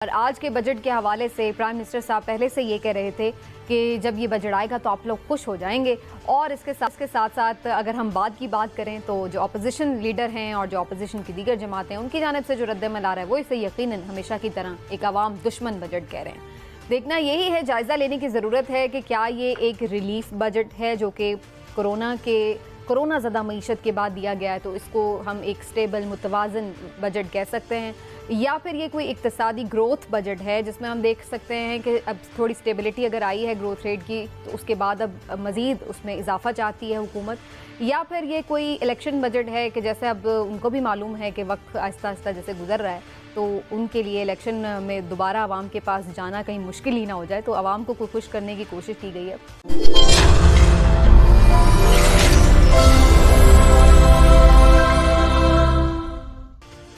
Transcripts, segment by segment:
और आज के बजट के हवाले से प्राइम मिनिस्टर साहब पहले से ये कह रहे थे कि जब ये बजट आएगा तो आप लोग खुश हो जाएंगे। और इसके साथ साथ अगर हम बात करें तो जो अपोजिशन लीडर हैं और जो अपोजिशन की दीगर जमातें हैं उनकी जानिब से जो रद्द-ए-अमल आ रहा है वो इसे यकीनन हमेशा की तरह एक अवाम दुश्मन बजट कह रहे हैं। देखना यही है, जायज़ा लेने की ज़रूरत है कि क्या ये एक रिलीफ बजट है जो कि कोरोना ज़दा मईशत के बाद दिया गया है, तो इसको हम एक स्टेबल मुतवाज़न बजट कह सकते हैं, या फिर ये कोई इक्तिसादी ग्रोथ बजट है जिसमें हम देख सकते हैं कि अब थोड़ी स्टेबिलिटी अगर आई है ग्रोथ रेट की तो उसके बाद अब मज़ीद उसमें इजाफा चाहती है हुकूमत, या फिर ये कोई इलेक्शन बजट है कि जैसे अब उनको भी मालूम है कि वक्त आहिस्ता आहिस्ता जैसे गुजर रहा है तो उनके लिए इलेक्शन में दोबारा आवाम के पास जाना कहीं मुश्किल ही ना हो जाए, तो आवाम को खुश करने की कोशिश की गई है।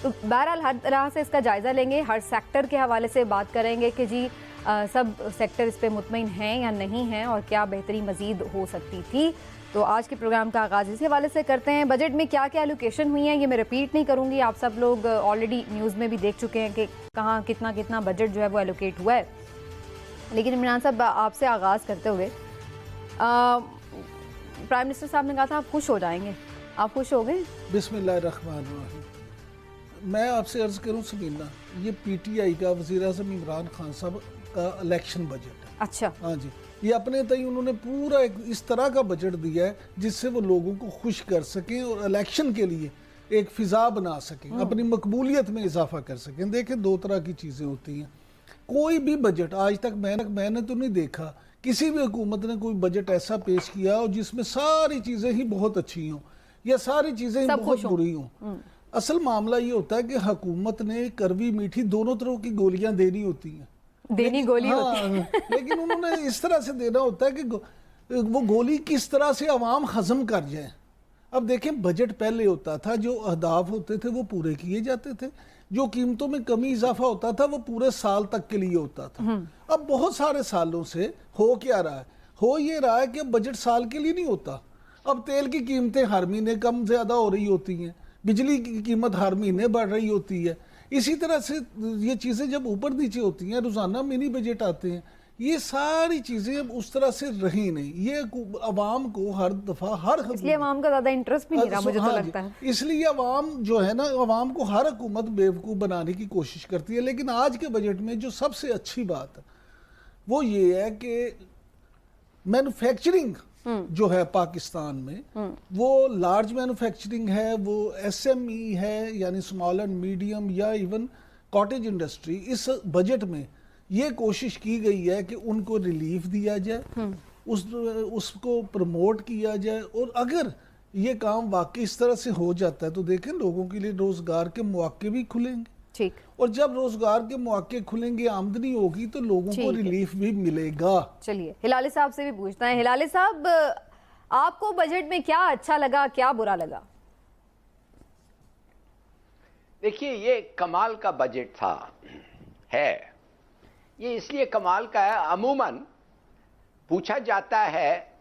तो बहरहाल हर तरह से इसका जायज़ा लेंगे, हर सेक्टर के हवाले से बात करेंगे कि जी सब सेक्टर इस पे मुतमईन हैं या नहीं हैं और क्या बेहतरी मज़ीद हो सकती थी। तो आज के प्रोग्राम का आगाज़ इसी हवाले से करते हैं। बजट में क्या क्या एलोकेशन हुई है ये मैं रिपीट नहीं करूँगी, आप सब लोग ऑलरेडी न्यूज़ में भी देख चुके हैं कि कहाँ कितना कितना बजट जो है वो एलोकेट हुआ है। लेकिन इमरान साहब आपसे आगाज़ करते हुए प्राइम मिनिस्टर साहब ने कहा था आप खुश हो जाएंगे, आप खुश हो गए? बिस्मिल्लाहिर्रहमानिर्रहीम। मैं आपसे अर्ज़ करूं सबीना, ये पीटीआई का वज़ीर आज़म इमरान खान साहब का इलेक्शन बजट है। अच्छा, हाँ जी, ये अपने तय उन्होंने पूरा एक इस तरह का बजट दिया है जिससे वो लोगों को खुश कर सकें और इलेक्शन के लिए एक फ़िज़ा बना सकें, अपनी मकबूलियत में इजाफा कर सकें। देखें, दो तरह की चीज़ें होती हैं। कोई भी बजट आज तक मैंने तो नहीं देखा किसी भी हुकूमत ने कोई बजट ऐसा पेश किया और जिसमें सारी चीज़ें ही बहुत अच्छी हों या सारी चीज़ें ही बहुत बुरी हों। असल मामला ये होता है कि हुकूमत ने कड़वी मीठी दोनों तरह की गोलियां देनी होती हैं, लेकिन उन्होंने इस तरह से देना होता है कि वो गोली किस तरह से अवाम हजम कर जाए। अब देखें, बजट पहले होता था, जो अहदाफ होते थे वो पूरे किए जाते थे, जो कीमतों में कमी इजाफा होता था वो पूरे साल तक के लिए होता था। अब बहुत सारे सालों से हो क्या रहा है, हो ये रहा है कि अब बजट साल के लिए नहीं होता। अब तेल की कीमतें हर महीने कम ज्यादा हो रही होती हैं, बिजली की कीमत हर महीने बढ़ रही होती है। इसी तरह से ये चीज़ें जब ऊपर नीचे होती हैं, रोज़ाना मिनी बजट आते हैं, ये सारी चीज़ें अब उस तरह से रही नहीं। ये अवाम को हर दफ़ा इसलिए अवाम का ज़्यादा इंटरेस्ट भी नहीं रहा, मुझे तो लगता है। इसलिए अवाम जो है ना, अवाम को हर हुकूमत बेवकूफ़ बनाने की कोशिश करती है। लेकिन आज के बजट में जो सबसे अच्छी बात है वो ये है कि मैन्युफैक्चरिंग जो है पाकिस्तान में, वो लार्ज मैन्युफैक्चरिंग है, वो एसएमई है, यानी स्मॉल एंड मीडियम या इवन कॉटेज इंडस्ट्री। इस बजट में ये कोशिश की गई है कि उनको रिलीफ दिया जाए, उसको प्रमोट किया जाए, और अगर ये काम वाकई इस तरह से हो जाता है तो देखें लोगों के लिए रोजगार के मौके भी खुलेंगे। ठीक, और जब रोजगार के मौके खुलेंगे, आमदनी होगी, तो लोगों को रिलीफ भी मिलेगा। चलिए हिलाली साहब से भी पूछते हैं। हिलाली साहब, आपको बजट में क्या अच्छा लगा, क्या बुरा लगा? देखिए, ये कमाल का बजट था है। ये इसलिए कमाल का है, अमूमन पूछा जाता है,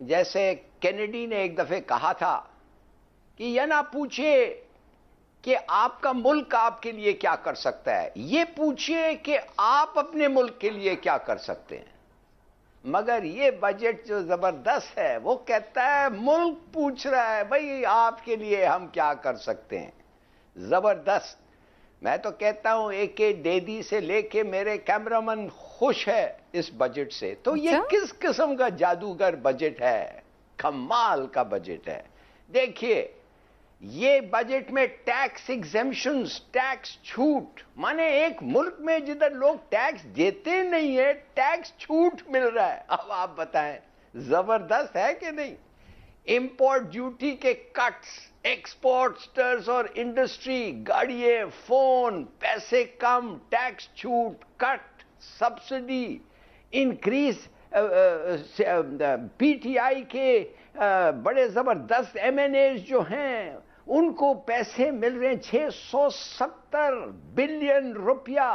जैसे कैनेडी ने एक दफे कहा था कि यह ना पूछिए कि आपका मुल्क आपके लिए क्या कर सकता है, ये पूछिए कि आप अपने मुल्क के लिए क्या कर सकते हैं। मगर ये बजट जो जबरदस्त है, वो कहता है मुल्क पूछ रहा है भाई आपके लिए हम क्या कर सकते हैं। जबरदस्त। मैं तो कहता हूं एक डेदी से लेके मेरे कैमरामैन खुश है इस बजट से। तो ये किस किस्म का जादूगर बजट है, कमाल का बजट है। देखिए, ये बजट में टैक्स एग्जेम्पशंस, टैक्स छूट, माने एक मुल्क में जिधर लोग टैक्स देते नहीं है, टैक्स छूट मिल रहा है। अब आप बताएं, जबरदस्त है कि नहीं। इंपोर्ट ड्यूटी के कट्स, एक्सपोर्टर्स और इंडस्ट्री, गाड़ियां, फोन, पैसे कम, टैक्स छूट, कट, सब्सिडी, इंक्रीज, पीटीआई के बड़े जबरदस्त एमएनएज जो हैं उनको पैसे मिल रहे हैं। 670 बिलियन रुपया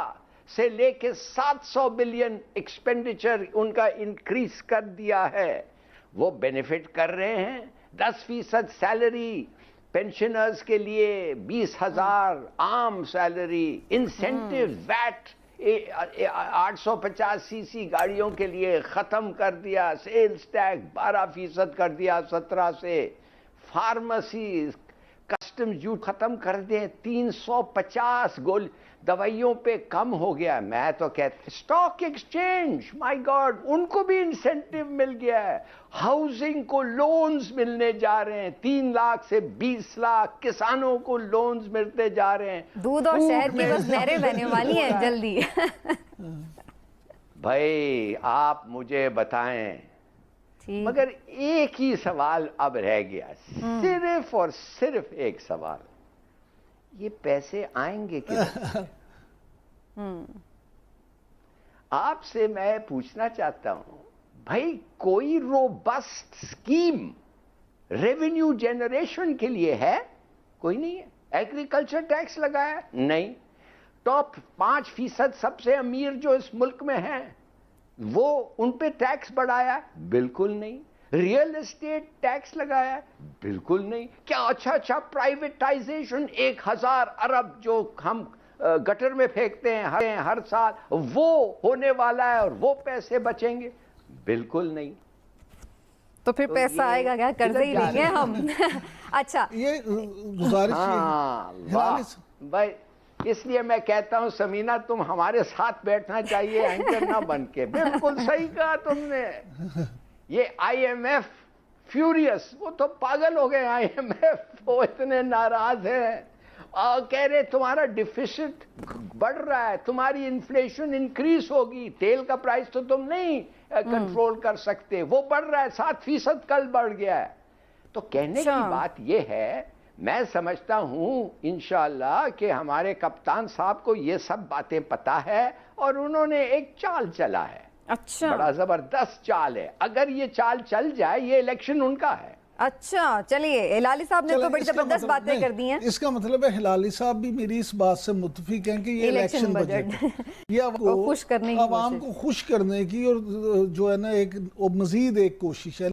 से लेके 700 बिलियन एक्सपेंडिचर उनका इंक्रीज कर दिया है। वो बेनिफिट कर रहे हैं। 10% सैलरी पेंशनर्स के लिए, 20,000 आम सैलरी, इंसेंटिव, वैट 850 सीसी गाड़ियों के लिए खत्म कर दिया, सेल्स टैक्स 12% कर दिया 17 से, फार्मेसी कस्टम ड्यूटी खत्म कर दे, 350 दवाइयों पे कम हो गया। मैं तो कहता स्टॉक एक्सचेंज, माय गॉड, उनको भी इंसेंटिव मिल गया है। हाउसिंग को लोन्स मिलने जा रहे हैं, 3 लाख से 20 लाख किसानों को लोन्स मिलते जा रहे हैं। दूध और शहद की बस नहरें बहने वाली हैं जल्दी। भाई आप मुझे बताएं, मगर एक ही सवाल अब रह गया, सिर्फ और सिर्फ एक सवाल, ये पैसे आएंगे किधर? आपसे मैं पूछना चाहता हूं, भाई कोई रोबस्ट स्कीम रेवेन्यू जनरेशन के लिए है? कोई नहीं है। एग्रीकल्चर टैक्स लगाया? नहीं। टॉप 5% सबसे अमीर जो इस मुल्क में हैं, वो उन पे टैक्स बढ़ाया? बिल्कुल नहीं। रियल एस्टेट टैक्स लगाया? बिल्कुल नहीं। क्या अच्छा प्राइवेटाइजेशन 1000 अरब जो हम गटर में फेंकते हैं हर साल, वो होने वाला है और वो पैसे बचेंगे? बिल्कुल नहीं। तो फिर पैसा आएगा क्या? कर्जे ही लेंगे हम। अच्छा, ये गुजारिश भाई, इसलिए मैं कहता हूं समीना, तुम हमारे साथ बैठना चाहिए एंकर ना बन के। बिल्कुल सही कहा तुमने। ये IMF फ्यूरियस, वो तो पागल हो गए IMF, वो इतने नाराज हैं और कह रहे तुम्हारा डिफिसिट बढ़ रहा है, तुम्हारी इन्फ्लेशन इंक्रीज होगी, तेल का प्राइस तो तुम नहीं कंट्रोल कर सकते, वो बढ़ रहा है, 7% कल बढ़ गया है। तो कहने की बात ये है, मैं समझता हूं इंशाअल्लाह कि हमारे कप्तान साहब को ये सब बातें पता है और उन्होंने एक चाल चला है। अच्छा, बड़ा जबरदस्त चाल है। अगर ये चाल चल जाए, ये इलेक्शन उनका है। अच्छा, चलिए, हिलाली साहब ने तो बड़ी जबरदस्त बातें कर दी हैं। इसका मतलब है हिलाली साहब भी मेरी इस बात से मुत्तफिक हैं कि ये इलेक्शन बजट है, ये खुश करने की, आवाम को खुश करने की और जो है ना एक मजीद एक कोशिश है।